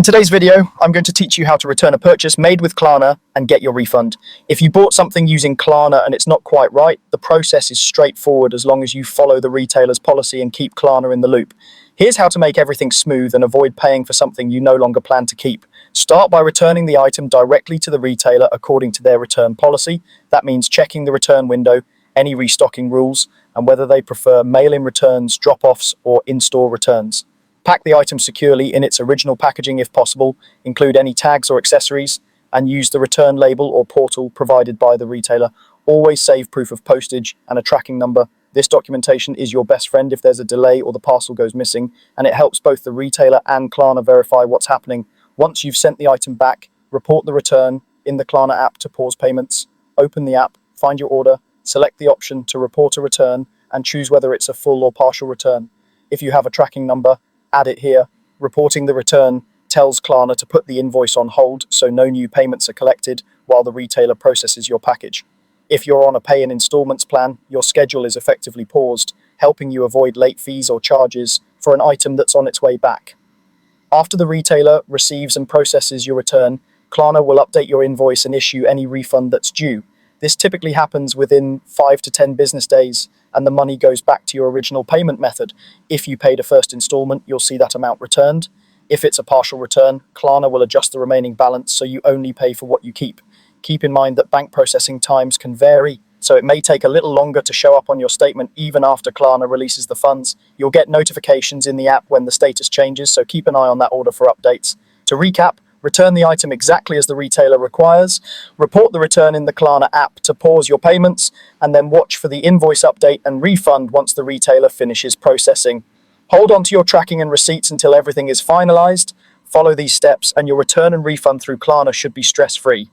In today's video, I'm going to teach you how to return a purchase made with Klarna and get your refund. If you bought something using Klarna and it's not quite right, the process is straightforward as long as you follow the retailer's policy and keep Klarna in the loop. Here's how to make everything smooth and avoid paying for something you no longer plan to keep. Start by returning the item directly to the retailer according to their return policy. That means checking the return window, any restocking rules, and whether they prefer mail-in returns, drop-offs, or in-store returns. Pack the item securely in its original packaging if possible, include any tags or accessories, and use the return label or portal provided by the retailer. Always save proof of postage and a tracking number. This documentation is your best friend if there's a delay or the parcel goes missing, and it helps both the retailer and Klarna verify what's happening. Once you've sent the item back, report the return in the Klarna app to pause payments. Open the app, find your order, select the option to report a return, and choose whether it's a full or partial return. If you have a tracking number, add it here. Reporting the return tells Klarna to put the invoice on hold so no new payments are collected while the retailer processes your package. If you're on a pay in installments plan, your schedule is effectively paused, helping you avoid late fees or charges for an item that's on its way back. After the retailer receives and processes your return, Klarna will update your invoice and issue any refund that's due. This typically happens within 5 to 10 business days, and the money goes back to your original payment method. If you paid a first installment, you'll see that amount returned. If it's a partial return, Klarna will adjust the remaining balance so you only pay for what you keep. Keep in mind that bank processing times can vary, so it may take a little longer to show up on your statement even after Klarna releases the funds. You'll get notifications in the app when the status changes, so keep an eye on that order for updates. To recap, return the item exactly as the retailer requires, report the return in the Klarna app to pause your payments, and then watch for the invoice update and refund once the retailer finishes processing. Hold on to your tracking and receipts until everything is finalized. Follow these steps and your return and refund through Klarna should be stress-free.